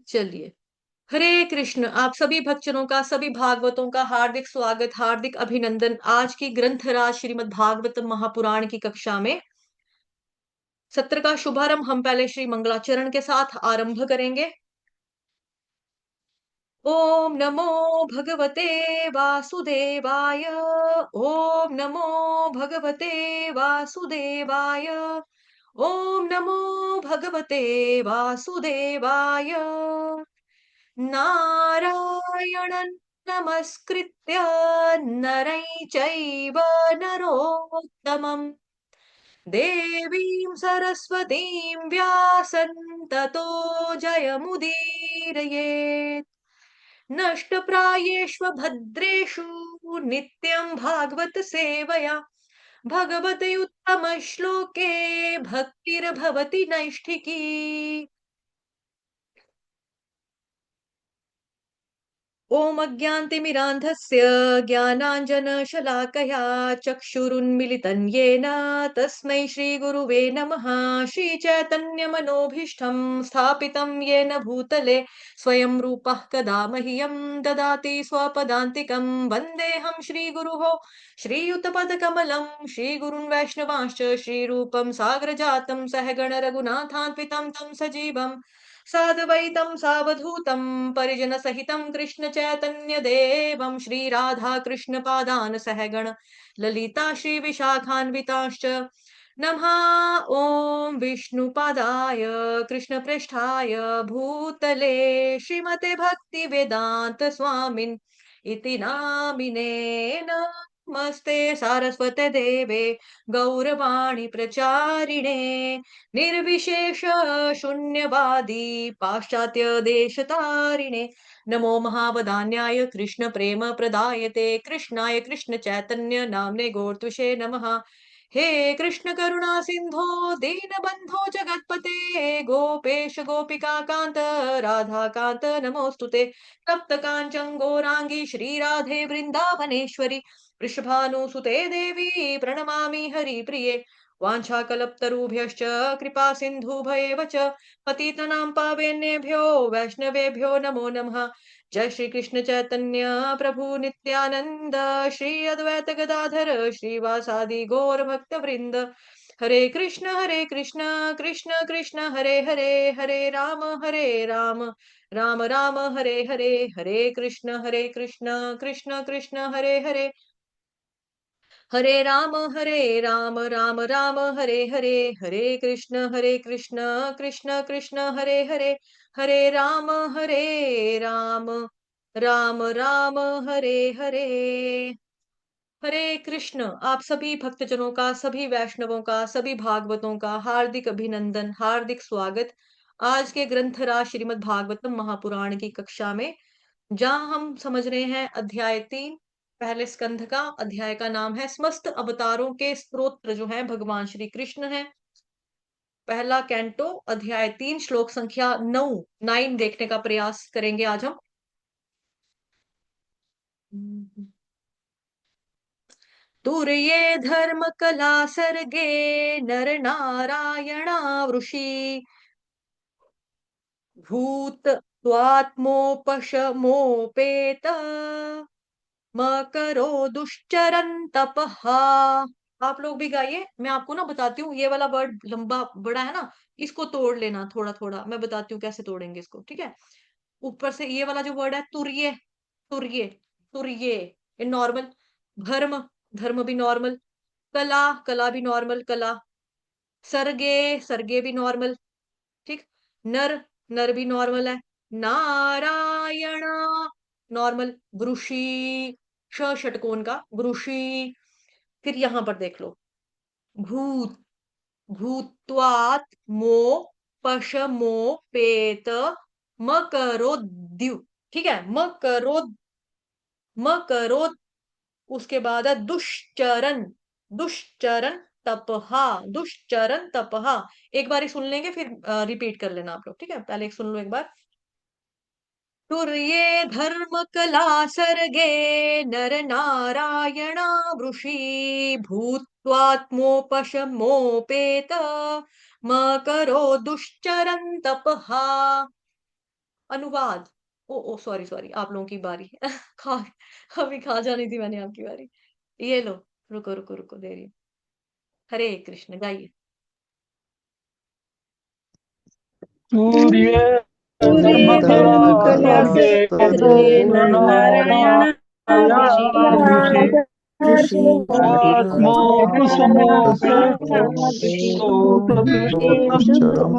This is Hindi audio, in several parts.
चलिए, हरे कृष्ण। आप सभी भक्तजनों का, सभी भागवतों का हार्दिक स्वागत, हार्दिक अभिनंदन। आज की ग्रंथराज श्रीमद् भागवत महापुराण की कक्षा में सत्र का शुभारंभ हम पहले श्री मंगलाचरण के साथ आरंभ करेंगे। ओम नमो भगवते वासुदेवाय। ओम नमो भगवते वासुदेवाय। ओम नमो भगवते वासुदेवाय। नारायणं नमस्कृत्य नरै चैव नरोत्तमम् देवीं सरस्वतीं व्यासं ततो जयमुदीरयेत्। नष्टप्रायेष्वभद्रेषु नित्यं भागवत सेवया भगवते उत्तमश्लोके भक्तिर्भवति नैष्ठिकी। ॐ अज्ञानतिमिरान्धस्य ज्ञानाञ्जनशलाकया चक्षुरुन्मिलितं येन तस्मै श्रीगुरुवे नमः। श्रीचैतन्यमनोभीष्टं स्थापितं येन भूतले स्वयं रूपः कदा मह्यं ददाति स्वपदान्तिकं। वन्देऽहं श्रीगुरुः श्रीयुतपदकमलं श्रीगुरुन् वैष्णवांश्च श्रीरूपं साग्रजातं सहगण रघुनाथान्वितं तं सजीवम् साद्वैतं सावधूतं परिजनसहितं कृष्ण चैतन्य देवं श्री राधा कृष्ण पादान सहगण ललिता श्री विशाखान्विताश्च नमः। ओम विष्णुपादाय कृष्ण पृष्ठाय भूतले श्रीमते भक्ति वेदांत स्वामिन् इति नामिने। नमस्ते सारस्वते देवे गौरवाणी प्रचारिणे निर्विशेष शून्यवादी पाश्चात्य देशतारिणे नमो महावदान्याय कृष्ण प्रेम प्रदायते कृष्णाय कृष्ण चैतन्य नामने गोर्तुषे नमः। हे कृष्ण करुणा सिंधो दीनबंधो जगतपते गोपेश गोपिका कांत राधा कांत नमोस्तुते तप्त कांचन गौरांगी श्री राधे वृंदावनेश्वरी वृषभानुसुते देवी प्रणमामि हरिप्रिये वाञ्छाकल्पतरुभ्यश्च कृपा सिन्धुभ्येव च पतितानां पावनेभ्यो वैष्णवेभ्यो नमो नमः। जय श्री कृष्ण चैतन्य प्रभु नित्यानंद श्री अद्वैत गदाधर श्रीवासादि गौर भक्त वृंद। हरे कृष्ण कृष्ण कृष्ण हरे हरे हरे राम राम राम हरे हरे। हरे कृष्ण कृष्ण कृष्ण हरे हरे हरे राम राम राम हरे हरे। हरे कृष्ण कृष्ण कृष्ण हरे हरे हरे राम राम राम हरे हरे। हरे कृष्ण। आप सभी भक्तजनों का, सभी वैष्णवों का, सभी भागवतों का हार्दिक अभिनंदन, हार्दिक स्वागत। आज के ग्रंथराज श्रीमद् भागवतम महापुराण की कक्षा में जहां हम समझ रहे हैं अध्याय 3 पहले स्कंध का। अध्याय का नाम है समस्त अवतारों के स्तोत्र जो है भगवान श्री कृष्ण है। पहला कैंटो अध्याय 3 श्लोक संख्या 9 देखने का प्रयास करेंगे आज हम। तुर्ये धर्म कला सर्गे नर नारायणा वृषि भूत स्वात्मोपशमोपेत मकरो दुश्चरन् तपः। आप लोग भी गाइए। मैं आपको ना बताती हूँ, ये वाला वर्ड लंबा बड़ा है ना, इसको तोड़ लेना थोड़ा थोड़ा। मैं बताती हूँ कैसे तोड़ेंगे इसको, ठीक है। ऊपर से ये वाला जो वर्ड है तुर्ये, तुर्ये, तुर्ये, ये नॉर्मल। धर्म, धर्म भी नॉर्मल। कला, कला भी नॉर्मल कला। सर्गे, सर्गे भी नॉर्मल, ठीक। नर, नर भी नॉर्मल है। नारायण नॉर्मल। वृषि, श षटकोण का वृषि। फिर यहां पर देख लो, भूत, भूत्वात् मो पशमो पेत मकरोद्यु, ठीक है। मकरोद, उसके बाद है दुश्चरन, दुश्चरन तपहा, दुश्चरन तपहा। एक बार ही सुन लेंगे, फिर रिपीट कर लेना आप लोग, ठीक है। पहले एक सुन लो एक बार। तुर्ये धर्म कला सर्गे नर नारायणा वृषि भूत्वात्मोपशमोपेत मकरो दुश्चरन् तपः। अनुवाद। ओ ओ सॉरी सॉरी, आप लोगों की बारी। खा अभी खा जानी थी मैंने आपकी बारी। ये लो, रुको रुको रुको, दे रही हूँ। हरे कृष्ण गाइए। सूर्य धर्म सूर्ये कला धर्म कला सर्गे सर्गे नारायण ऋषि नारायणाभिषेक भूत्वात्मो कुसुमोऽप्यतोतदृष्टम्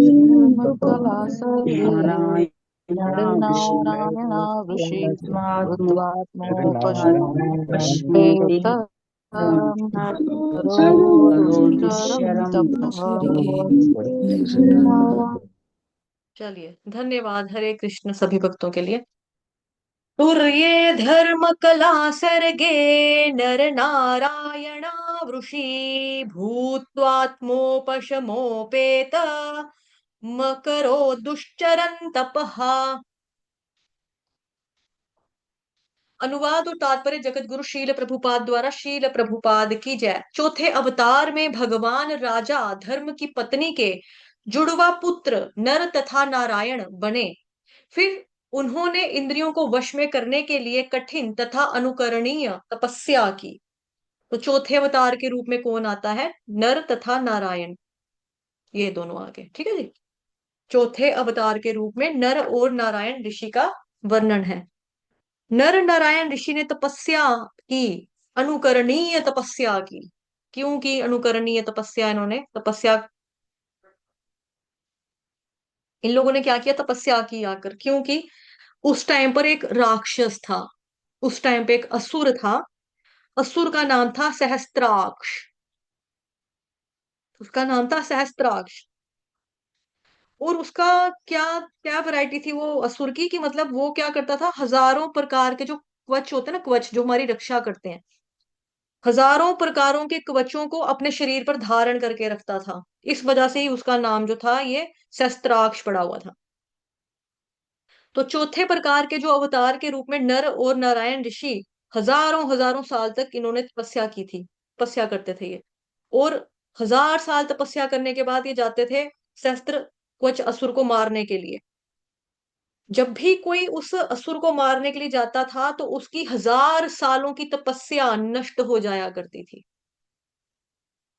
धर्म कला सर्गे नर नारायण ऋषि भूत्वात्मोपशमोपेत करो दुष्करं तपः। चलिए, धन्यवाद। हरे कृष्ण सभी भक्तों के लिए। तुर्ये धर्म कला सर्गे नर नारायणा वृषि भूत्वात्मोपशमोपेत मकरो दुश्चरन् तपः। अनुवाद और तात्पर्य जगत गुरु शील प्रभुपाद द्वारा। शील प्रभुपाद की जय। चौथे अवतार में भगवान राजा धर्म की पत्नी के जुड़वा पुत्र नर तथा नारायण बने। फिर उन्होंने इंद्रियों को वश में करने के लिए कठिन तथा अनुकरणीय तपस्या की। तो चौथे अवतार के रूप में कौन आता है? नर तथा नारायण, ये दोनों आगे, ठीक है जी। चौथे अवतार के रूप में नर और नारायण ऋषि का वर्णन है। नर नारायण ऋषि ने तपस्या की, अनुकरणीय तपस्या की। क्यों की अनुकरणीय तपस्या? इन्होंने तपस्या, इन लोगों ने क्या किया? तपस्या की आकर। क्योंकि उस टाइम पर एक राक्षस था, उस टाइम पे एक असुर था। असुर का नाम था सहस्त्राक्ष। उसका नाम था सहस्त्राक्ष। और उसका क्या क्या वैरायटी थी वो असुर की, कि मतलब वो क्या करता था, हजारों प्रकार के जो कवच होते हैं ना, कवच जो हमारी रक्षा करते हैं, हजारों प्रकारों के कवचों को अपने शरीर पर धारण करके रखता था। इस वजह से ही उसका नाम जो था ये शस्त्राक्ष पड़ा हुआ था। तो चौथे प्रकार के जो अवतार के रूप में नर और नारायण ऋषि हजारों हजारों साल तक इन्होंने तपस्या की थी, तपस्या करते थे ये। और 1000 साल तपस्या करने के बाद ये जाते थे शस्त्र कवच असुर को मारने के लिए। जब भी कोई उस असुर को मारने के लिए जाता था तो उसकी 1000 सालों की तपस्या नष्ट हो जाया करती थी।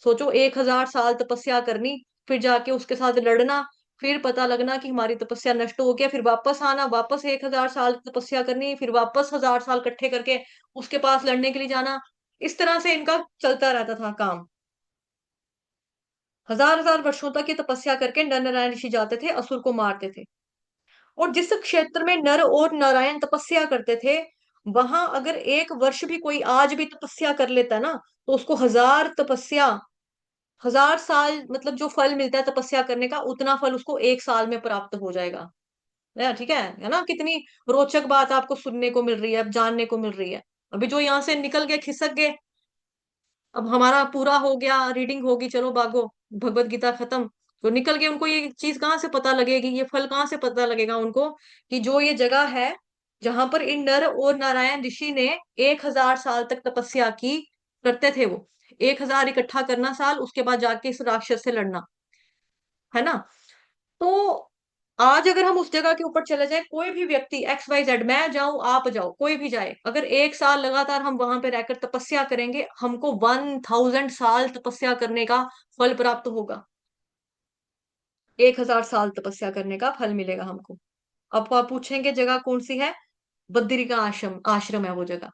सोचो, 1000 साल तपस्या करनी, फिर जाके उसके साथ लड़ना, फिर पता लगना कि हमारी तपस्या नष्ट हो गया, फिर वापस आना, वापस 1000 साल तपस्या करनी, फिर वापस 1000 साल इकट्ठे करके उसके पास लड़ने के लिए जाना। इस तरह से इनका चलता रहता था काम। 1000 वर्षों तक ये तपस्या करके नर नारायण ऋषि जाते थे, असुर को मारते थे। और जिस क्षेत्र में नर और नारायण तपस्या करते थे, वहां अगर एक वर्ष भी कोई आज भी तपस्या कर लेता ना, तो उसको 1000 तपस्या, 1000 साल मतलब जो फल मिलता है तपस्या करने का, उतना फल उसको 1 साल में प्राप्त हो जाएगा। ठीक है ना? कितनी रोचक बात आपको सुनने को मिल रही है, अब जानने को मिल रही है। अभी जो यहाँ से निकल गए, खिसक गए, अब हमारा पूरा हो गया, रीडिंग होगी, चलो भागो, भगवत गीता खत्म। तो निकल गए, उनको ये चीज कहाँ से पता लगेगी, ये फल कहाँ से पता लगेगा उनको, कि जो ये जगह है जहां पर इन नर और नारायण ऋषि ने 1000 साल तक तपस्या की, करते थे वो। 1000 इकट्ठा करना साल, उसके बाद जाके इस राक्षस से लड़ना, है ना? तो आज अगर हम उस जगह के ऊपर चले जाए, कोई भी व्यक्ति XYZ, मैं जाऊं आप जाओ, कोई भी जाए, अगर 1 साल लगातार हम वहां पे रहकर तपस्या करेंगे, हमको 1000 साल तपस्या करने का फल प्राप्त होगा। 1000 साल तपस्या करने का फल मिलेगा हमको। अब आप पूछेंगे जगह कौन सी है? बद्रिका आश्रम, आश्रम है वो जगह।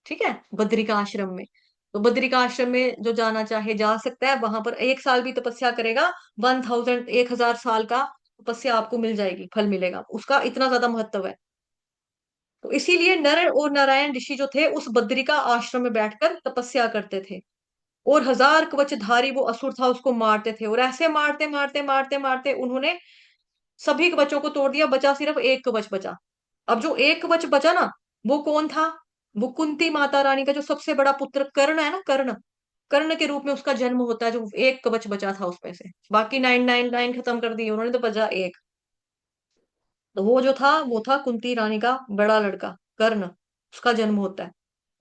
ठीक है, बद्रिका आश्रम में। तो बद्रिका आश्रम में जो जाना चाहे जा सकता है, वहां पर 1 साल भी तपस्या करेगा, 1000 साल का तपस्या आपको मिल जाएगी, फल मिलेगा उसका, इतना ज्यादा महत्व है। तो इसीलिए नर और नारायण ऋषि जो थे उस बद्रिका आश्रम में बैठकर तपस्या करते थे। और 1000 कवचधारी वो असुर था, उसको मारते थे, और ऐसे मारते मारते मारते मारते उन्होंने सभी कवचों को तोड़ दिया, बचा सिर्फ एक कवच बचा। अब जो एक कवच बचा ना, वो कौन था? वो कुंती माता रानी का जो सबसे बड़ा पुत्र कर्ण है ना, कर्ण, कर्ण के रूप में उसका जन्म होता है, जो एक कवच बचा था उसमें से, बाकी 999 खत्म कर दिए उन्होंने, तो बचा एक। तो वो जो था वो था कुंती रानी का बड़ा लड़का कर्ण, उसका जन्म होता है।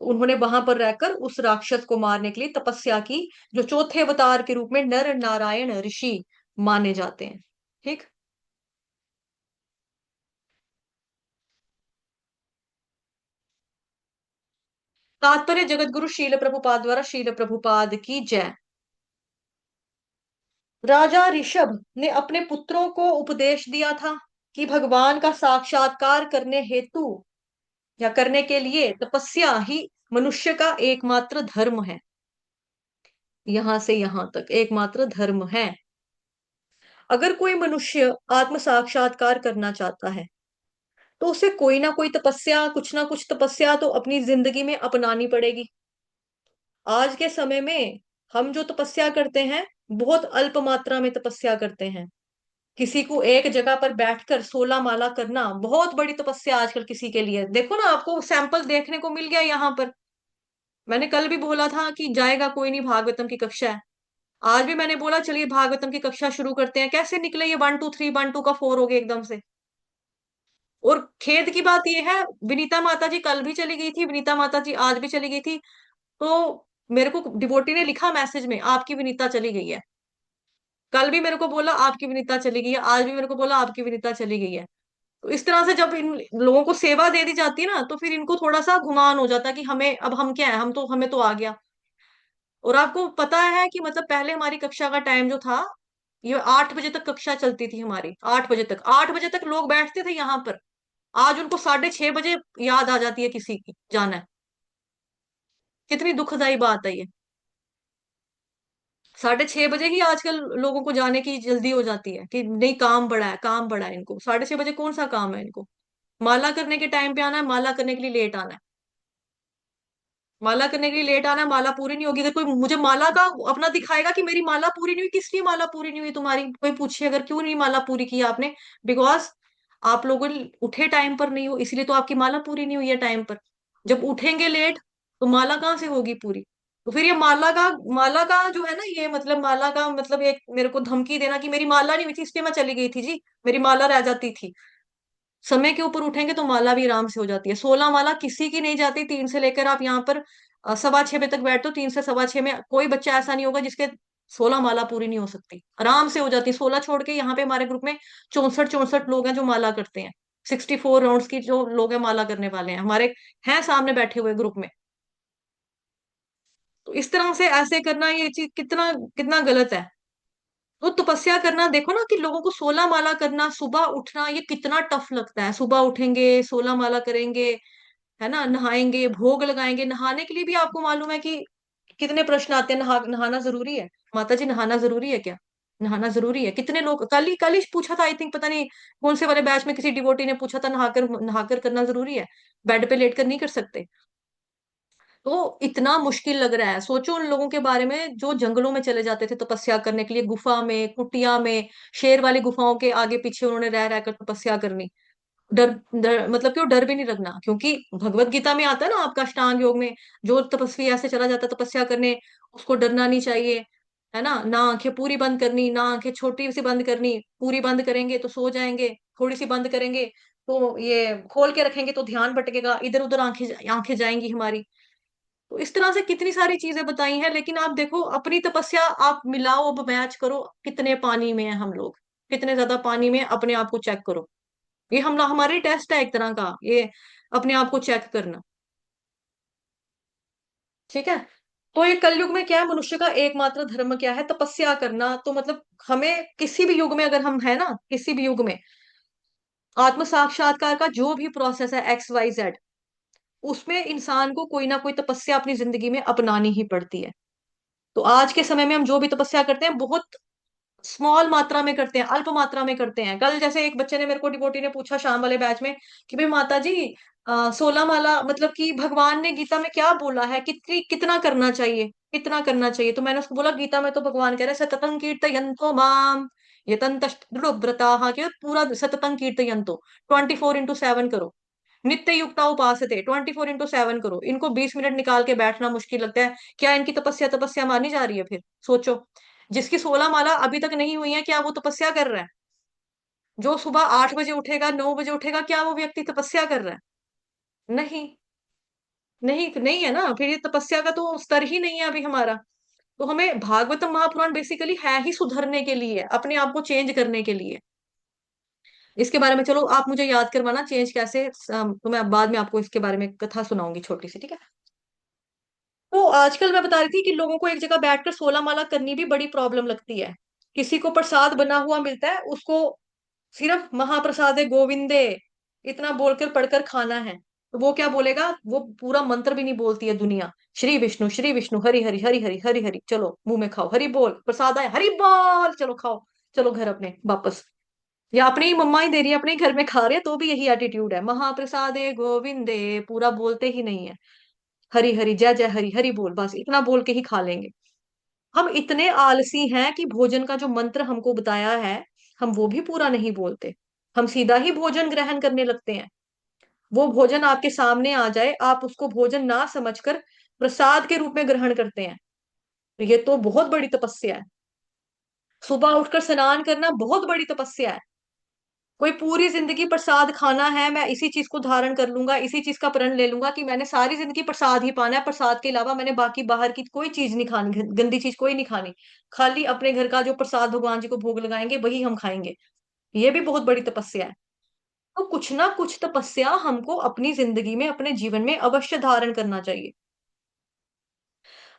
तो उन्होंने वहां पर रहकर उस राक्षस को मारने के लिए तपस्या की, जो चौथे अवतार के रूप में नर नारायण ऋषि माने जाते हैं। ठीक। तात्पर्य जगत गुरु शील प्रभुपाद द्वारा, शील प्रभुपाद की जय। राजा ऋषभ ने अपने पुत्रों को उपदेश दिया था कि भगवान का साक्षात्कार करने हेतु या करने के लिए तपस्या ही मनुष्य का एकमात्र धर्म है। यहां से यहां तक एकमात्र धर्म है। अगर कोई मनुष्य आत्म साक्षात्कार करना चाहता है तो उसे कोई ना कोई तपस्या, कुछ ना कुछ तपस्या तो अपनी जिंदगी में अपनानी पड़ेगी। आज के समय में हम जो तपस्या करते हैं, बहुत अल्प मात्रा में तपस्या करते हैं। किसी को एक जगह पर बैठकर 16 माला करना बहुत बड़ी तपस्या आजकल किसी के लिए। देखो ना, आपको सैंपल देखने को मिल गया यहाँ पर। मैंने कल भी बोला था कि जाएगा कोई नहीं, भागवतम की कक्षा है। आज भी मैंने बोला चलिए भागवतम की कक्षा शुरू करते हैं। कैसे निकले ये 1 2 3, 1 2 का 4 हो गया एकदम से। और खेद की बात यह है, विनीता माता जी कल भी चली गई थी, विनीता माता जी आज भी चली गई थी। तो मेरे को डिवोटी ने लिखा मैसेज में, आपकी विनीता चली गई है। कल भी मेरे को बोला आपकी विनीता चली गई है, आज भी मेरे को बोला आपकी विनीता चली गई है। तो इस तरह से जब इन लोगों को सेवा दे दी जाती है ना, तो फिर इनको थोड़ा सा गुमान हो जाता है कि हमें, अब हम क्या है, हम तो, हमें तो आ गया। और आपको पता है कि मतलब पहले हमारी कक्षा का टाइम जो था, ये 8 बजे तक कक्षा चलती थी हमारी, 8 बजे तक, 8 बजे तक लोग बैठते थे यहाँ पर। आज उनको 6:30 बजे याद आ जाती है किसी की जाना है। कितनी दुखदाई बात है ये। 6:30 बजे ही आजकल लोगों को जाने की जल्दी हो जाती है कि नहीं, काम बड़ा है, काम बड़ा है। इनको 6:30 बजे कौन सा काम है इनको? माला करने के टाइम पे आना है, माला करने के लिए लेट आना है। माला करने के लिए लेट आना है, माला पूरी नहीं होगी। अगर कोई मुझे माला का अपना दिखाएगा कि मेरी माला पूरी नहीं हुई, किस लिए माला पूरी नहीं हुई तुम्हारी, कोई पूछे अगर क्यों नहीं माला पूरी की आपने, बिकॉज आप लोग उठे टाइम पर नहीं हो, इसलिए तो आपकी माला पूरी नहीं हुई है टाइम पर। जब उठेंगे लेट तो माला कहाँ से होगी पूरी? तो फिर ये माला का जो है ना, ये मतलब माला का मतलब एक मेरे को धमकी देना कि मेरी माला नहीं हुई थी इसलिए मैं चली गई थी जी, मेरी माला रह जाती थी। समय के ऊपर उठेंगे तो माला भी आराम से हो जाती है। 16 माला किसी की नहीं जाती। 3 से लेकर आप यहाँ पर 6:15 बजे तक बैठते हो, 3 से 6:15 में कोई बच्चा ऐसा नहीं होगा जिसके 16 माला पूरी नहीं हो सकती, आराम से हो जाती है। 16 छोड़ के यहाँ पे हमारे ग्रुप में 64 64 लोग हैं जो माला करते हैं। 64 राउंड्स की जो लोग हैं माला करने वाले हैं हमारे, हैं सामने बैठे हुए ग्रुप में। तो इस तरह से ऐसे करना, ये चीज कितना कितना गलत है। तो तपस्या करना, देखो ना कि लोगों को 16 माला करना, सुबह उठना, ये कितना टफ लगता है। सुबह उठेंगे, 16 माला करेंगे, है ना, नहाएंगे, भोग लगाएंगे। नहाने के लिए भी आपको मालूम है कि कितने प्रश्न आते हैं। नहाना जरूरी है? माता जी नहाना जरूरी है क्या? नहाना जरूरी है? कितने लोग, कल ही पूछा था, आई थिंक, पता नहीं कौन से वाले बैच में किसी डिवोटी ने पूछा था, नहाकर नहाकर करना जरूरी है? बेड पे लेट कर नहीं कर सकते? तो इतना मुश्किल लग रहा है। सोचो उन लोगों के बारे में जो जंगलों में चले जाते थे तपस्या करने के लिए, गुफा में, कुटिया में, शेर वाली गुफाओं के आगे पीछे उन्होंने रह रहकर तपस्या करनी। मतलब कि वो डर भी नहीं लगना, क्योंकि भगवत गीता में आता है ना आपका अष्टांग योग में, जो तपस्वी ऐसे चला जाता है तपस्या करने, उसको डरना नहीं चाहिए। है ना आंखें पूरी बंद करनी, ना आंखें छोटी सी बंद करनी। पूरी बंद करेंगे तो सो जाएंगे, थोड़ी सी बंद करेंगे तो ये खोल के रखेंगे तो ध्यान भटकेगा, इधर उधर आंखें आंखें जाएंगी हमारी। तो इस तरह से कितनी सारी चीजें बताई हैं। लेकिन आप देखो अपनी तपस्या आप मिलाओ, अब मैच करो, कितने पानी में है हम लोग, कितने ज्यादा पानी में हैं, अपने आप को चेक करो। ये हम हमारी टेस्ट है एक तरह का ये, अपने आप को चेक करना। ठीक है। तो ये कलयुग में क्या है, मनुष्य का एकमात्र धर्म क्या है? तपस्या करना। तो मतलब हमें किसी भी युग में अगर हम है ना, किसी भी युग में आत्म साक्षात्कार का जो भी प्रोसेस है XYZ, उसमें इंसान को कोई ना कोई तपस्या अपनी जिंदगी में अपनानी ही पड़ती है। तो आज के समय में हम जो भी तपस्या करते हैं, बहुत स्मॉल मात्रा में करते हैं, अल्प मात्रा में करते हैं। कल जैसे एक बच्चे ने मेरे को, डिवोटी ने पूछा शाम वाले बैच में कि भाई माता जी 16 माला मतलब कि भगवान ने गीता में क्या बोला है, कितनी कितना करना चाहिए, कितना करना चाहिए? तो मैंने उसको बोला गीता में तो भगवान कह रहे हैं सततं कीर्तयन्तो माम यतन्तः दृढव्रताः, कि पूरा सततं कीर्तयन्तो, 24x7 करो। नित्य युक्ता उपासते, 24/7 करो। इनको 20 मिनट निकाल के बैठना मुश्किल लगता है, क्या इनकी तपस्या तपस्या मानी जा रही है? फिर सोचो, जिसकी 16 माला अभी तक नहीं हुई है, क्या वो तपस्या कर रहा है? जो सुबह 8 बजे उठेगा, 9 बजे उठेगा, क्या वो व्यक्ति तपस्या कर रहा है? नहीं, नहीं नहीं है ना। फिर ये तपस्या का तो स्तर ही नहीं है अभी हमारा। तो हमें भागवतम महापुराण बेसिकली है ही सुधरने के लिए, अपने आप को चेंज करने के लिए। इसके बारे में चलो आप मुझे याद करवाना चेंज कैसे, तो मैं बाद में आपको इसके बारे में कथा सुनाऊंगी छोटी सी, ठीक है। तो आजकल मैं बता रही थी कि लोगों को एक जगह बैठकर 16 माला करनी भी बड़ी प्रॉब्लम लगती है। किसी को प्रसाद बना हुआ मिलता है, उसको सिर्फ महाप्रसादे गोविंदे इतना बोलकर पढ़कर खाना है। तो वो क्या बोलेगा, वो पूरा मंत्र भी नहीं बोलती है दुनिया। श्री विष्णु हरि हरि हरि हरि हरि हरि, चलो मुंह में खाओ, हरि बोल, प्रसाद आए हरि बोल, चलो खाओ, चलो घर अपने वापस। या अपनी ही मम्मा ही दे रही है, अपने ही घर में खा रहे हैं, तो भी यही एटीट्यूड है, महाप्रसादे गोविंदे पूरा बोलते ही नहीं है। हरि हरि जय जय हरि हरि बोल, बस इतना बोल के ही खा लेंगे। हम इतने आलसी हैं कि भोजन का जो मंत्र हमको बताया है, हम वो भी पूरा नहीं बोलते। हम सीधा ही भोजन ग्रहण करने लगते हैं। वो भोजन आपके सामने आ जाए, आप उसको भोजन ना समझकर प्रसाद के रूप में ग्रहण करते हैं। तो ये तो बहुत बड़ी तपस्या है। सुबह उठकर स्नान करना बहुत बड़ी तपस्या है। कोई पूरी जिंदगी प्रसाद खाना है, मैं इसी चीज को धारण कर लूंगा, इसी चीज का प्रण ले लूंगा कि मैंने सारी जिंदगी प्रसाद ही पाना है, प्रसाद के अलावा मैंने बाकी बाहर की कोई चीज नहीं खानी, गंदी चीज कोई नहीं खानी। खाली अपने घर का जो प्रसाद भगवान जी को भोग लगाएंगे वही हम खाएंगे। ये भी बहुत बड़ी तपस्या है। तो कुछ ना कुछ तपस्या हमको अपनी जिंदगी में, अपने जीवन में अवश्य धारण करना चाहिए।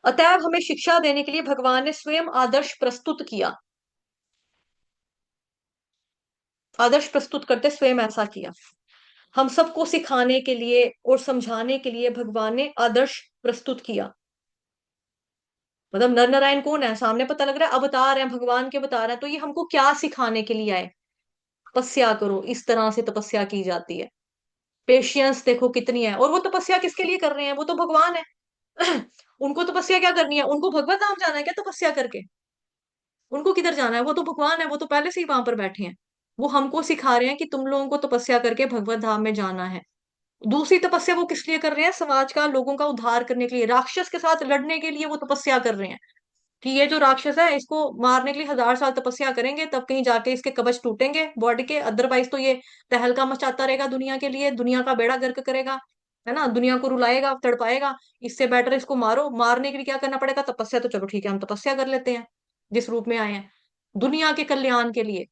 अतएव हमें शिक्षा देने के लिए भगवान ने स्वयं आदर्श प्रस्तुत किया। आदर्श प्रस्तुत करते स्वयं ऐसा किया। हम सबको सिखाने के लिए और समझाने के लिए भगवान ने आदर्श प्रस्तुत किया। मतलब नर नारायण कौन है सामने, पता लग रहा है अवतार है, भगवान के अवतार है, तो ये हमको क्या सिखाने के लिए आए? तपस्या करो, इस तरह से तपस्या की जाती है। पेशियंस देखो कितनी है। और वो तपस्या किसके लिए कर रहे हैं? वो तो भगवान है। उनको तपस्या क्या करनी है? उनको भगवत धाम जाना है क्या तपस्या करके? उनको किधर जाना है? वो तो भगवान है, वो तो पहले से ही वहां पर बैठे हैं। वो हमको सिखा रहे हैं कि तुम लोगों को तपस्या करके भगवत धाम में जाना है। दूसरी तपस्या वो किस लिए कर रहे हैं? समाज का, लोगों का उद्धार करने के लिए, राक्षस के साथ लड़ने के लिए वो तपस्या कर रहे हैं। कि ये जो राक्षस है इसको मारने के लिए 1000 साल तपस्या करेंगे, तब कहीं जाके इसके कवच टूटेंगे बॉडी के, अदरवाइज तो ये तहलका मचाता रहेगा दुनिया के लिए, दुनिया का बेड़ा गर्क करेगा, है ना, दुनिया को रुलाएगा, तड़पाएगा। इससे बेटर इसको मारो। मारने के लिए क्या करना पड़ेगा? तपस्या। तो चलो ठीक है, हम तपस्या कर लेते हैं, जिस रूप में आए हैं दुनिया के कल्याण के लिए।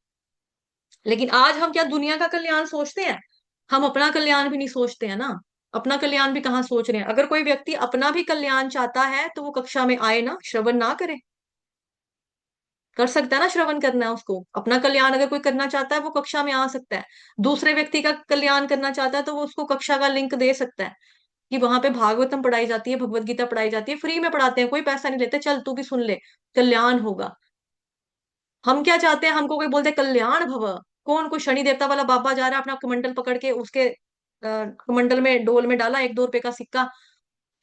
लेकिन आज हम क्या दुनिया का कल्याण सोचते हैं? हम अपना कल्याण भी नहीं सोचते हैं ना। अपना कल्याण भी कहाँ सोच रहे हैं? अगर कोई व्यक्ति अपना भी कल्याण चाहता है तो वो कक्षा में आए ना, श्रवण ना करे। कर सकता है ना, श्रवण करना है उसको। अपना कल्याण अगर कोई करना चाहता है वो कक्षा में आ सकता है। दूसरे व्यक्ति का कल्याण करना चाहता है तो वो उसको कक्षा का लिंक दे सकता है कि वहां पे भागवतम पढ़ाई जाती है, भगवत गीता पढ़ाई जाती है, फ्री में पढ़ाते हैं, कोई पैसा नहीं लेते, चल तू भी सुन ले, कल्याण होगा। हम क्या चाहते हैं? हमको कोई बोलते कल्याण भव। कौन? कोई शनि देवता वाला बाबा जा रहा है अपना कमंडल पकड़ के, उसके कमंडल में, डोल में डाला 1-2 रुपए का सिक्का,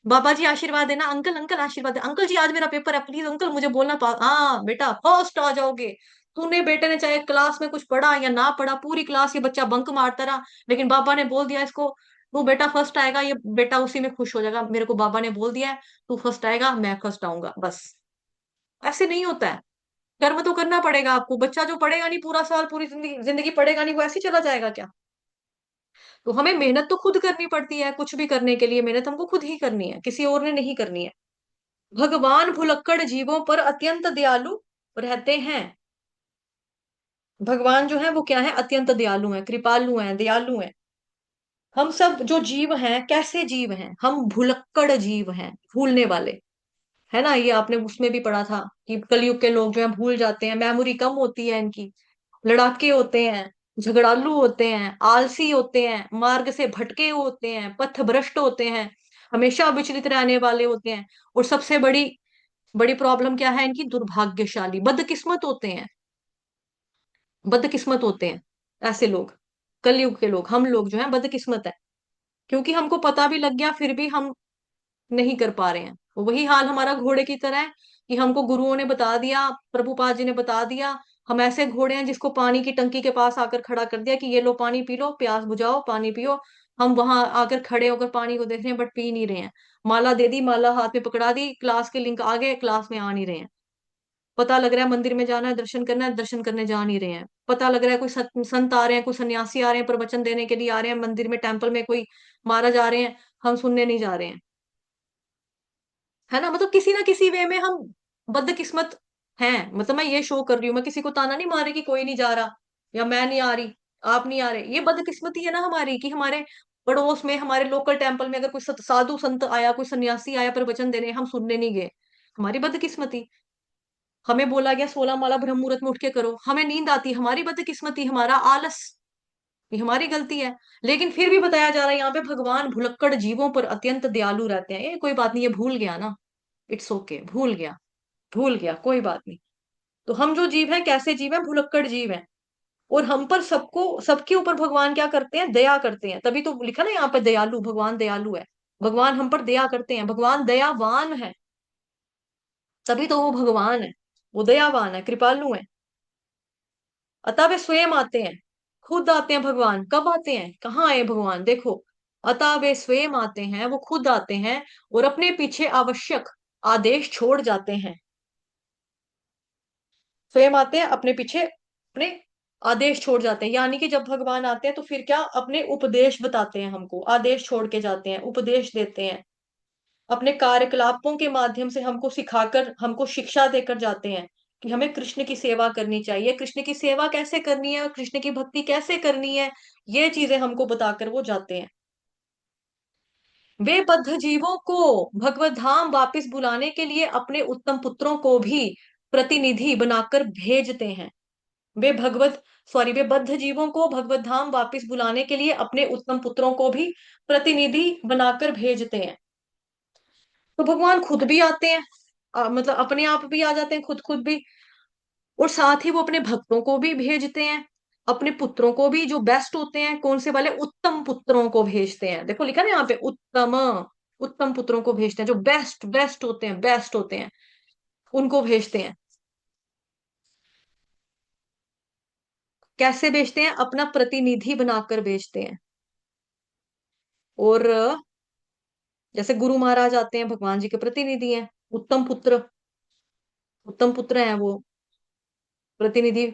बाबा जी आशीर्वाद देना, अंकल अंकल आशीर्वाद दे, अंकल जी आज मेरा पेपर है, प्लीज अंकल मुझे बोलना हाँ बेटा फर्स्ट आ जाओगे। तूने बेटे ने चाहे क्लास में कुछ पढ़ा या ना पढ़ा, पूरी क्लास ये बच्चा बंक मारता रहा, लेकिन बाबा ने बोल दिया इसको तू बेटा फर्स्ट आएगा, ये बेटा उसी में खुश हो जाएगा, मेरे को बाबा ने बोल दिया है तू फर्स्ट आएगा, मैं फर्स्ट आऊंगा, बस। ऐसे नहीं होता है। कर्म तो करना पड़ेगा आपको। बच्चा जो पढ़ेगा नहीं पूरा साल, पूरी जिंदगी जिंदगी पढ़ेगा नहीं, वो ऐसे ही चला जाएगा क्या? तो हमें मेहनत तो खुद करनी पड़ती है, कुछ भी करने के लिए मेहनत हमको खुद ही करनी है, किसी और ने नहीं करनी है। भगवान भुलक्कड़ जीवों पर अत्यंत दयालु रहते हैं। भगवान जो है वो क्या है? अत्यंत दयालु हैं, कृपालु हैं, दयालु हैं। हम सब जो जीव हैं कैसे जीव हैं? हम भुलक्कड़ जीव हैं, भूलने वाले। है ना, ये आपने उसमें भी पढ़ा था कि कलयुग के लोग जो है भूल जाते हैं, मेमोरी कम होती है इनकी, लड़ाके होते हैं, झगड़ालू होते हैं, आलसी होते हैं, मार्ग से भटके होते हैं, पथ भ्रष्ट होते हैं, हमेशा विचलित रहने वाले होते हैं। और सबसे बड़ी बड़ी प्रॉब्लम क्या है इनकी? दुर्भाग्यशाली, बदकिस्मत होते हैं। बदकिस्मत होते हैं ऐसे लोग। कलयुग के लोग, हम लोग जो हैं बदकिस्मत है, क्योंकि हमको पता भी लग गया फिर भी हम नहीं कर पा रहे हैं। तो वही हाल हमारा घोड़े की तरह है कि हमको गुरुओं ने बता दिया, प्रभुपाद जी ने बता दिया, हम ऐसे घोड़े हैं जिसको पानी की टंकी के पास आकर खड़ा कर दिया कि ये लो पानी पी लो, प्यास बुझाओ, पानी पियो। हम वहां आकर खड़े होकर पानी को देख रहे हैं बट पी नहीं रहे हैं। माला दे दी, माला हाथ में पकड़ा दी, क्लास के लिंक आ गए, क्लास में आ नहीं रहे हैं। पता लग रहा है मंदिर में जाना है, दर्शन करना है, दर्शन करने जा नहीं रहे हैं। पता लग रहा है कोई संत आ रहे हैं, कोई सन्यासी आ रहे हैं, प्रवचन देने के लिए आ रहे हैं मंदिर में, टेम्पल में कोई महाराज आ रहे हैं, हम सुनने नहीं जा रहे हैं। है ना, मतलब किसी ना किसी वे में हम बदकिस्मत हैं। मतलब मैं ये शो कर रही हूँ, मैं किसी को ताना नहीं मार रही कि कोई नहीं जा रहा या मैं नहीं आ रही, आप नहीं आ रहे। ये बदकिस्मती है ना हमारी कि हमारे पड़ोस में, हमारे लोकल टेम्पल में अगर कोई साधु संत आया, कोई सन्यासी आया प्रवचन देने, हम सुनने नहीं गए। हमारी बदकिस्मती। हमें बोला गया 16 माला ब्रह्म मुहूर्त में उठ के करो, हमें नींद आती, हमारी बदकिस्मती, हमारा आलस, ये हमारी गलती है। लेकिन फिर भी बताया जा रहा है यहाँ पे भगवान भुलक्कड़ जीवों पर अत्यंत दयालु रहते हैं। ये कोई बात नहीं, ये भूल गया ना, इट्स ओके, भूल गया, भूल गया, कोई बात नहीं। तो हम जो जीव हैं, कैसे जीव हैं, भुलक्कड़ जीव हैं। और हम पर सबको, सबके ऊपर भगवान क्या करते हैं, दया करते हैं। तभी तो लिखा ना यहाँ पे दयालु, भगवान दयालु है। भगवान हम पर दया करते हैं, भगवान दयावान है, तभी तो वो भगवान है। वो दयावान है, कृपालु है। अतः वे स्वयं आते हैं, खुद आते हैं भगवान। कब आते हैं, कहाँ आए भगवान, देखो। अतः वे स्वयं आते हैं, वो खुद आते हैं और अपने पीछे आवश्यक आदेश छोड़ जाते हैं। स्वयं आते हैं, अपने पीछे अपने आदेश छोड़ जाते हैं। यानी कि जब भगवान आते हैं तो फिर क्या, अपने उपदेश बताते हैं हमको, आदेश छोड़ के जाते हैं, उपदेश देते हैं। अपने कार्यकलापों के माध्यम से हमको सिखाकर, हमको शिक्षा देकर जाते हैं कि हमें कृष्ण की सेवा करनी चाहिए, कृष्ण की सेवा कैसे करनी है और कृष्ण की भक्ति कैसे करनी है, ये चीजें हमको बताकर वो जाते हैं। वे बद्ध जीवों को भगवत धाम वापिस बुलाने के लिए अपने उत्तम पुत्रों को भी प्रतिनिधि बनाकर भेजते हैं। वे भगवत वे बद्ध जीवों को भगवत धाम वापिस बुलाने के लिए अपने उत्तम पुत्रों को भी प्रतिनिधि बनाकर भेजते हैं। तो भगवान खुद भी आते हैं, मतलब अपने आप भी आ जाते हैं, खुद खुद भी। और साथ ही वो अपने भक्तों को भी भेजते हैं, अपने पुत्रों को भी, जो बेस्ट होते हैं, कौन से वाले, उत्तम पुत्रों को भेजते हैं। देखो लिखा ना यहाँ पे, उत्तम, उत्तम पुत्रों को भेजते हैं, जो बेस्ट बेस्ट होते हैं, बेस्ट होते हैं, उनको भेजते हैं। कैसे भेजते हैं, अपना प्रतिनिधि बनाकर भेजते हैं। और जैसे गुरु महाराज आते हैं, भगवान जी के प्रतिनिधि हैं, उत्तम पुत्र, उत्तम पुत्र हैं वो, प्रतिनिधि।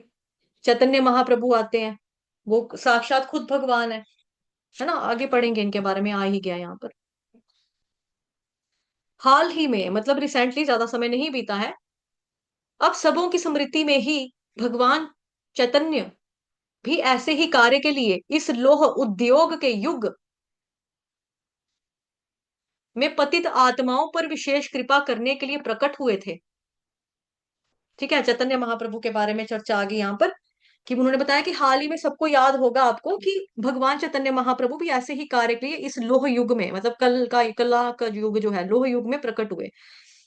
चैतन्य महाप्रभु आते हैं, वो साक्षात खुद भगवान है ना। आगे पढ़ेंगे इनके बारे में, आ ही गया यहाँ पर। हाल ही में, मतलब रिसेंटली, ज्यादा समय नहीं बीता है, अब सबों की स्मृति में ही भगवान चैतन्य भी ऐसे ही कार्य के लिए इस लोह उद्योग के युग में पतित आत्माओं पर विशेष कृपा करने के लिए प्रकट हुए थे। ठीक है, चैतन्य महाप्रभु के बारे में चर्चा आ गई यहाँ पर, कि उन्होंने बताया कि हाल ही में, सबको याद होगा आपको, कि भगवान चैतन्य महाप्रभु भी ऐसे ही कार्य के लिए इस लोह युग में, मतलब कला का युग जो है, लोह युग में प्रकट हुए।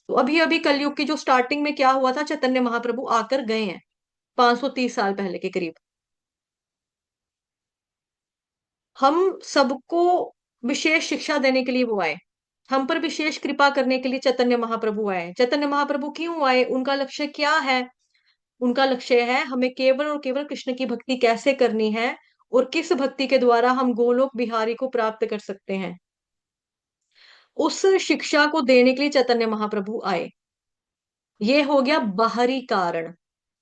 तो अभी अभी कलयुग की जो स्टार्टिंग में क्या हुआ था, चैतन्य महाप्रभु आकर गए हैं, 530 साल पहले के करीब। हम सबको विशेष शिक्षा देने के लिए वो आए, हम पर विशेष कृपा करने के लिए चैतन्य महाप्रभु आए। चैतन्य महाप्रभु क्यों आए, उनका लक्ष्य क्या है? उनका लक्ष्य है हमें केवल और केवल कृष्ण की भक्ति कैसे करनी है, और किस भक्ति के द्वारा हम गोलोक बिहारी को प्राप्त कर सकते हैं, उस शिक्षा को देने के लिए चैतन्य महाप्रभु आए। ये हो गया बाहरी कारण,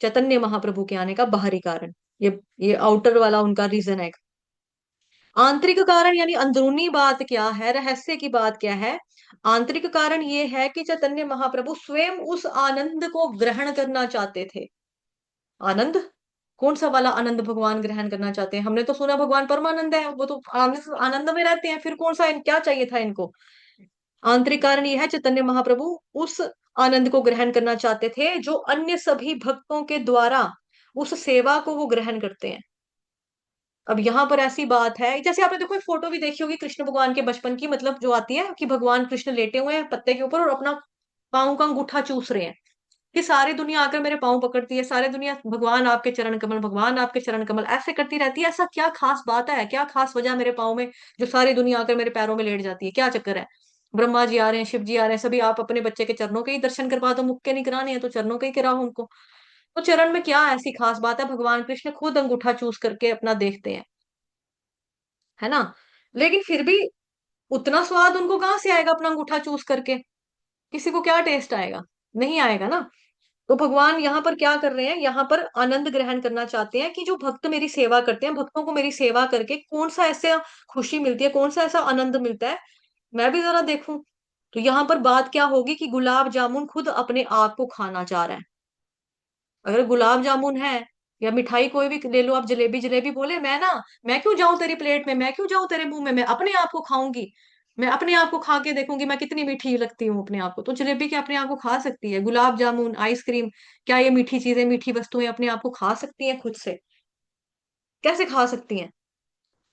चैतन्य महाप्रभु के आने का बाहरी कारण। ये आउटर वाला उनका रीजन है। आंतरिक कारण यानी अंदरूनी बात क्या है, रहस्य की बात क्या है? आंतरिक कारण ये है कि चैतन्य महाप्रभु स्वयं उस आनंद को ग्रहण करना चाहते थे। आनंद, कौन सा वाला आनंद भगवान ग्रहण करना चाहते हैं? हमने तो सुना भगवान परमानंद है, वो तो आनंद आनंद में रहते हैं, फिर कौन सा, क्या चाहिए था इनको? आंतरिक कारण यह है, चैतन्य महाप्रभु उस आनंद को ग्रहण करना चाहते थे जो अन्य सभी भक्तों के द्वारा उस सेवा को वो ग्रहण करते हैं। अब यहाँ पर ऐसी बात है, जैसे आपने देखो एक फोटो भी देखी होगी कृष्ण भगवान के बचपन की, मतलब जो आती है कि भगवान कृष्ण लेटे हुए हैं पत्ते के ऊपर और अपना पाँव का अंगूठा चूस रहे हैं, कि सारी दुनिया आकर मेरे पाँव पकड़ती है, सारी दुनिया भगवान आपके चरण कमल, भगवान आपके चरण कमल, ऐसे करती रहती है। ऐसा क्या खास बात है, क्या खास वजह है मेरे पाँव में, जो सारी दुनिया आकर मेरे पैरों में लेट जाती है? क्या चक्कर है? ब्रह्मा जी आ रहे हैं, शिव जी आ रहे हैं, सभी, आप अपने बच्चे के चरणों के ही दर्शन करवा दो, मुख के नहीं कराने हैं तो चरणों के ही कराओ उनको। तो चरण में क्या ऐसी खास बात है? भगवान कृष्ण खुद अंगूठा चूस करके अपना देखते हैं, है ना। लेकिन फिर भी उतना स्वाद उनको कहाँ से आएगा अपना अंगूठा चूस करके? किसी को क्या टेस्ट आएगा? नहीं आएगा ना। तो भगवान यहाँ पर क्या कर रहे हैं, यहाँ पर आनंद ग्रहण करना चाहते हैं कि जो भक्त मेरी सेवा करते हैं, भक्तों को मेरी सेवा करके कौन सा ऐसे खुशी मिलती है, कौन सा ऐसा आनंद मिलता है, मैं भी जरा देखूं। तो यहाँ पर बात क्या होगी कि गुलाब जामुन खुद अपने आप को खाना चाह रहा है। अगर गुलाब जामुन है या मिठाई कोई भी ले लो, आप जलेबी जलेबी बोले, मैं क्यों जाऊं तेरी प्लेट में, मैं क्यों जाऊं तेरे मुंह में, मैं अपने आप को खाऊंगी। मैं अपने आप को खा के देखूंगी मैं कितनी मीठी लगती हूँ अपने आप को। तो जलेबी क्या अपने आप को खा सकती है? गुलाब जामुन, आइसक्रीम, क्या ये मीठी चीजें, मीठी वस्तुएं अपने आप को खा सकती हैं खुद से? कैसे खा सकती हैं?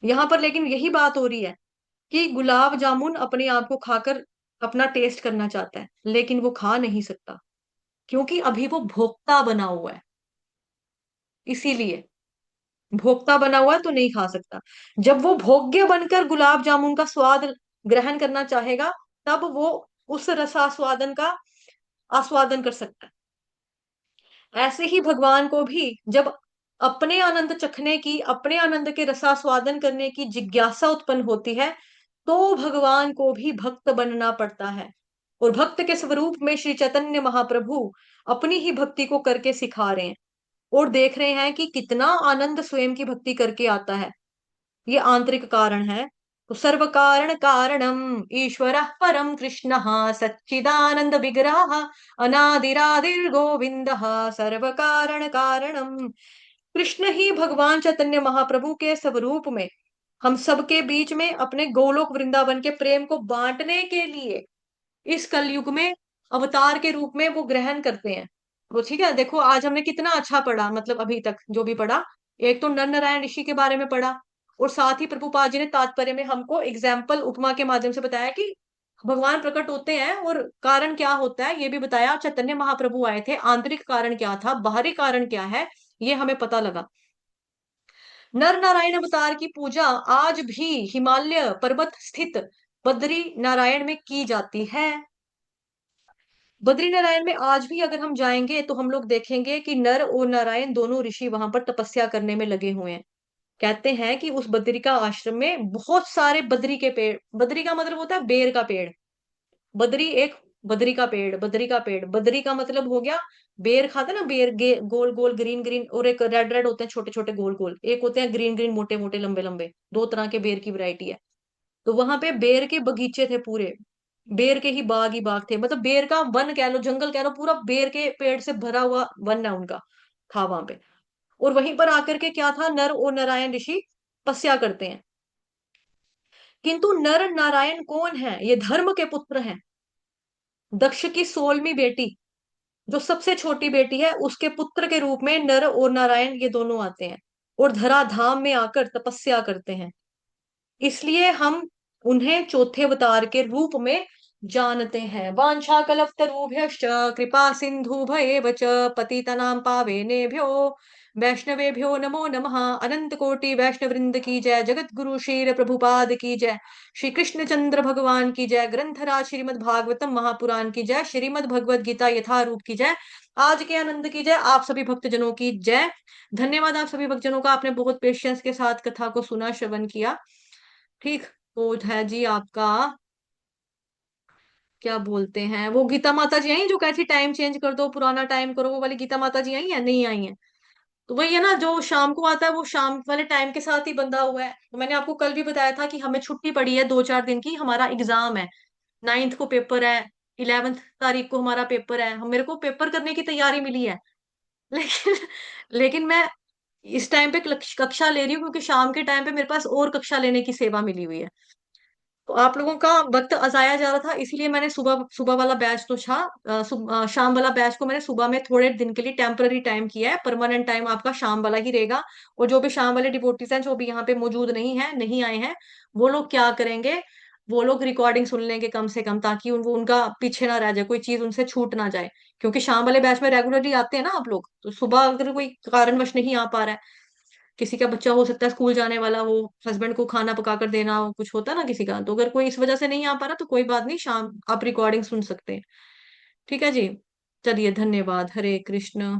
यहाँ पर लेकिन यही बात हो रही है कि गुलाब जामुन अपने आप को खाकर अपना टेस्ट करना चाहता है, लेकिन वो खा नहीं सकता, क्योंकि अभी वो भोक्ता बना हुआ है। इसीलिए भोक्ता बना हुआ है तो नहीं खा सकता। जब वो भोग्य बनकर गुलाब जामुन का स्वाद ग्रहण करना चाहेगा, तब वो उस रसास्वादन का आस्वादन कर सकता है। ऐसे ही भगवान को भी जब अपने आनंद चखने की, अपने आनंद के रसास्वादन करने की जिज्ञासा उत्पन्न होती है, तो भगवान को भी भक्त बनना पड़ता है। और भक्त के स्वरूप में श्री चैतन्य महाप्रभु अपनी ही भक्ति को करके सिखा रहे हैं, और देख रहे हैं कि कितना आनंद स्वयं की भक्ति करके आता है। ये आंतरिक कारण है। तो सर्व कारण कारणम ईश्वर परम कृष्ण सच्चिदानंद विग्रह अनादिरादिर गोविंद सर्व कारण कारणम। कृष्ण ही भगवान चैतन्य महाप्रभु के स्वरूप में हम सबके बीच में अपने गोलोक वृंदावन के प्रेम को बांटने के लिए इस कलयुग में अवतार के रूप में वो ग्रहण करते हैं। वो ठीक है, देखो आज हमने कितना अच्छा पढ़ा, मतलब अभी तक जो भी पढ़ा, एक तो नर नारायण ऋषि के बारे में पढ़ा, और साथ ही प्रभुपाद जी ने तात्पर्य में हमको एग्जाम्पल उपमा के माध्यम से बताया कि भगवान प्रकट होते हैं और कारण क्या होता है, ये भी बताया। चैतन्य महाप्रभु आए थे, आंतरिक कारण क्या था, बाहरी कारण क्या है, ये हमें पता लगा। नर नारायण अवतार की पूजा आज भी हिमालय पर्वत स्थित बद्री नारायण में की जाती है। बद्री नारायण में आज भी अगर हम जाएंगे तो हम लोग देखेंगे कि नर और नारायण दोनों ऋषि वहां पर तपस्या करने में लगे हुए हैं। कहते हैं कि उस बद्रिका आश्रम में बहुत सारे बद्री के पेड़, बद्री का मतलब होता है बेर का पेड़, बद्री एक, बद्री का पेड़, बद्री का पेड़, बद्री का मतलब हो गया बेर, खाते ना बेर, गोल गोल ग्रीन ग्रीन, और एक रेड रेड होते हैं छोटे छोटे गोल गोल, एक होते हैं ग्रीन ग्रीन मोटे मोटे लंबे लंबे, दो तरह के बेर की वैरायटी है। तो वहां पे बेर के बगीचे थे पूरे, बेर के ही बाग थे, मतलब बेर का वन कह लो, जंगल कह लो, पूरा बेर के पेड़ से भरा हुआ वन है उनका, था वहां पे। और वहीं पर आकर के क्या था, नर और नारायण ऋषि तपस्या करते हैं। किंतु नर नारायण कौन है? ये धर्म के पुत्र हैं। दक्ष की 16वीं बेटी, जो सबसे छोटी बेटी है, उसके पुत्र के रूप में नर और नारायण ये दोनों आते हैं, और धराधाम में आकर तपस्या करते हैं। इसलिए हम उन्हें चौथे अवतार के रूप में जानते हैं। वांछा कल्पतरुभ्यश्च कृपा सिंधुभयेव च पतितनां पावनेभ्यो वैष्णवेभ्यो नमो नमः। अनंत कोटि वैष्णव वृंद की जय, जगत गुरु श्री प्रभुपाद की जय, श्री कृष्ण चंद्र भगवान की जय, ग्रंथराज श्रीमद् भागवतम महापुराण की जय, श्रीमद् भगवद गीता यथारूप की जय, आज के आनंद की जय, आप सभी भक्तजनों की जय। धन्यवाद आप सभी भक्तजनों का, आपने बहुत पेशेंस के साथ कथा को सुना, श्रवण किया। ठीक। तो है जी आपका, क्या बोलते हैं, वो गीता माता जी आई जो कहती टाइम चेंज कर दो, पुराना टाइम करो, वो वाली गीता माता जी आई है? नहीं आई है। तो वही है ना, जो शाम को आता है वो शाम वाले टाइम के साथ ही बंधा हुआ है। तो मैंने आपको कल भी बताया था कि हमें छुट्टी पड़ी है 2-4 दिन की, हमारा एग्जाम है, 9th को पेपर है, 11th तारीख को हमारा पेपर है, हम मेरे को पेपर करने की तैयारी मिली है। लेकिन लेकिन मैं इस टाइम पे कक्षा ले रही हूँ, क्योंकि शाम के टाइम पे मेरे पास और कक्षा लेने की सेवा मिली हुई है। तो आप लोगों का वक्त अजाया जा रहा था, इसीलिए मैंने सुबह सुबह वाला बैच तो था, शाम वाला बैच को मैंने सुबह में थोड़े दिन के लिए टेम्पररी टाइम किया है, परमानेंट टाइम आपका शाम वाला ही रहेगा। और जो भी शाम वाले डिवोटीज हैं जो भी यहाँ पे मौजूद नहीं है, नहीं आए हैं, वो लोग क्या करेंगे, वो लोग रिकॉर्डिंग सुन लेंगे कम से कम, ताकि वो उनका पीछे ना रह जाए, कोई चीज उनसे छूट ना जाए। क्योंकि शाम वाले बैच में रेगुलरली आते हैं ना आप लोग, तो सुबह अगर कोई कारणवश नहीं आ पा रहा है, किसी का बच्चा हो सकता है स्कूल जाने वाला हो, हस्बैंड को खाना पका कर देना हो, कुछ होता है ना किसी का, तो अगर कोई इस वजह से नहीं आ पा रहा तो कोई बात नहीं, शाम आप रिकॉर्डिंग सुन सकते हैं। ठीक है जी। चलिए, धन्यवाद, हरे कृष्ण।